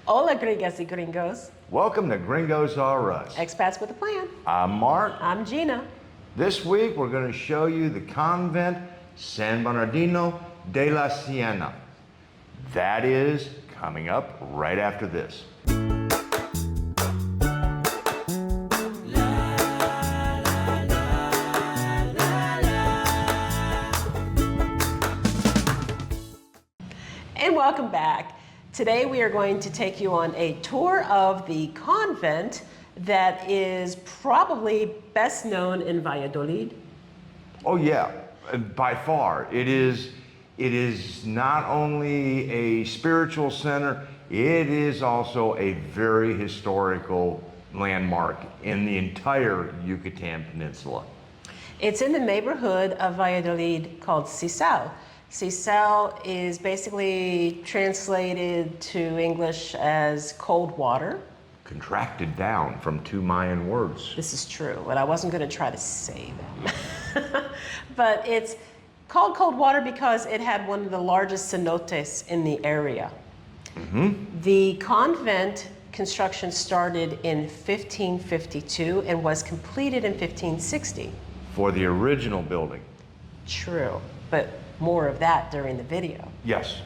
Hola, gringas y gringos. Welcome to Gringos R Us. Expats with a plan. I'm Mark. I'm Gina. This week we're going to show you the Convent San Bernardino de Siena. That is coming up right after this. And welcome back. Today we are going to take you on a tour of the convent that is probably best known in Valladolid. Oh yeah, by far. It is not only a spiritual center, it is also a very historical landmark in the entire Yucatan Peninsula. It's in the neighborhood of Valladolid called Sisal. Sisal is basically translated to English as cold water. Contracted down from two Mayan words. This is true, but I wasn't going to try to say them. But it's called cold water because it had one of the largest cenotes in the area. Mm-hmm. The convent construction started in 1552 and was completed in 1560. For the original building. True, but more of that during the video. Yes.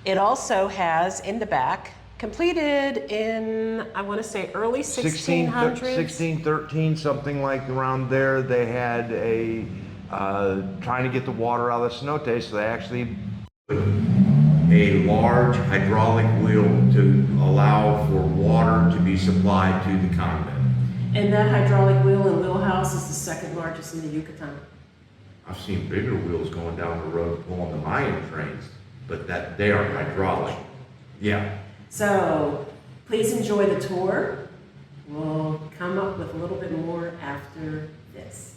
It also has in the back, completed in, I want to say early 1600s. 1613, something like around there. They had a, trying to get the water out of the cenote, so they actually put a large hydraulic wheel to allow for water to be supplied to the convent. And that hydraulic wheel and wheelhouse is the second largest in the Yucatan. I've seen bigger wheels going down the road pulling the Mayan trains, but that they are hydraulic. Yeah. So please enjoy the tour. We'll come up with a little bit more after this.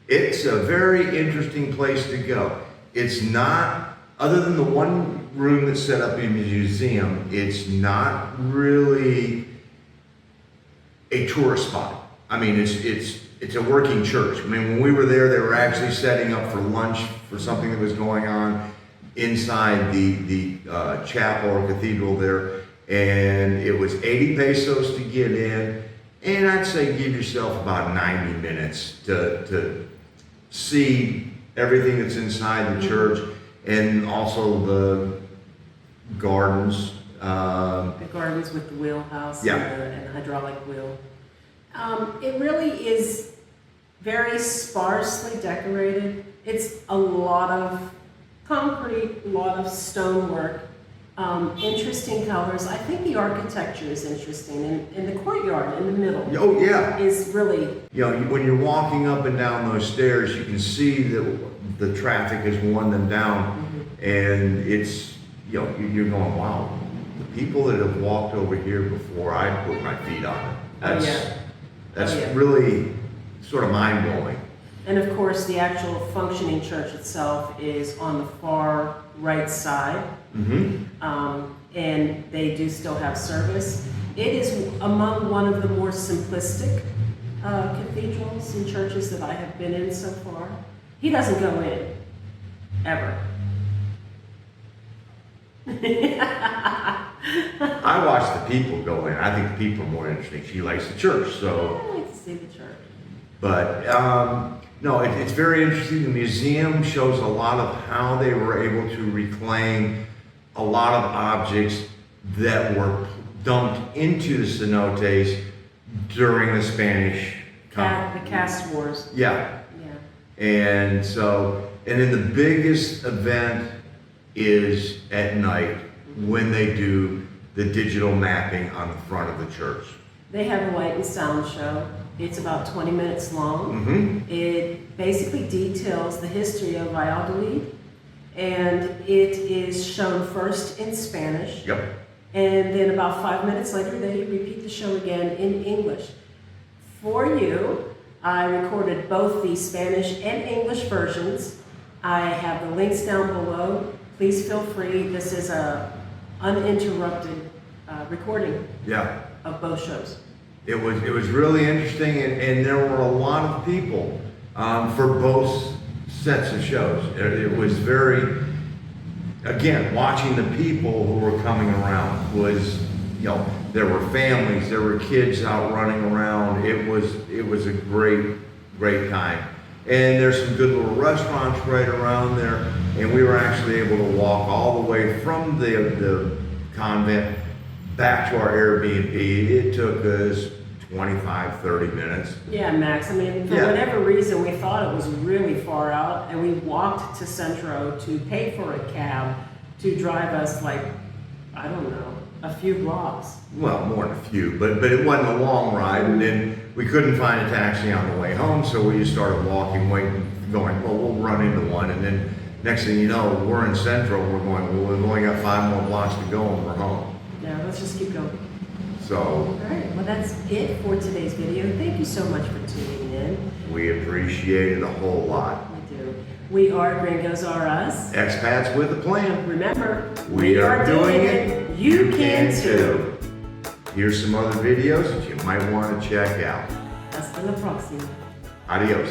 It's a very interesting place to go. It's not, other than the one room that's set up in a museum, it's not really a tourist spot. I mean, it's a working church. I mean, when we were there, they were actually setting up for lunch for something that was going on inside the chapel or cathedral there. And it was 80 pesos to get in. And I'd say give yourself about 90 minutes to see everything that's inside the church, and also the gardens. The gardens with the wheelhouse, Yeah. and the hydraulic wheel. It really is very sparsely decorated. It's a lot of concrete, a lot of stonework, interesting colors. I think the architecture is interesting, and the courtyard in the middle Oh yeah. is really, You know, when you're walking up and down those stairs, you can see that the traffic has worn them down, and it's, you know, you're going, wow, the people that have walked over here before I put my feet on it. That's Oh, yeah. really sort of mind blowing. and of course the actual functioning church itself is on the far right side. And they do still have service. It is among one of the more simplistic cathedrals and churches that I have been in so far. He doesn't go in, ever. I watch the people go in. I think the people are more interesting. She likes the church, so. I like to see the church. But no, it's very interesting. The museum shows a lot of how they were able to reclaim a lot of objects that were dumped into the cenotes during the Spanish The cast wars. Yeah. Yeah. And so, and then the biggest event is at night when they do the digital mapping on the front of the church. They have a light and sound show. It's about 20 minutes long. It basically details the history of Valladolid, and it is shown first in Spanish. Yep. And then about 5 minutes later, they repeat the show again in English. For you, I recorded both the Spanish and English versions. I have the links down below. Please feel free. This is a uninterrupted recording Yeah. of both shows. It was really interesting, and there were a lot of people for both sets of shows. It was very, again, watching the people who were coming around was, you know, there were families, there were kids out running around. It was a great time. And there's some good little restaurants right around there, and we were actually able to walk all the way from the convent back to our Airbnb. It took us 25, 30 minutes. Yeah, Max. I mean, for Yeah. whatever reason, we thought it was really far out, and we walked to Centro to pay for a cab to drive us like, I don't know, a few blocks. Well, more than a few, but it wasn't a long ride, and then we couldn't find a taxi on the way home, so we just started walking, waiting, going, well, we'll run into one, and then next thing you know, we're in Central, we're going, well, we've only got 5 more blocks to go, and we're home. Yeah, let's just keep going. So, All right, well, that's it for today's video. Thank you so much for tuning in. we appreciate it a whole lot. We do. We are Gringos Are Us. Expats with a plan. Remember, We are doing it. You can too. Here's some other videos that you might want to check out. Hasta la próxima. Adios.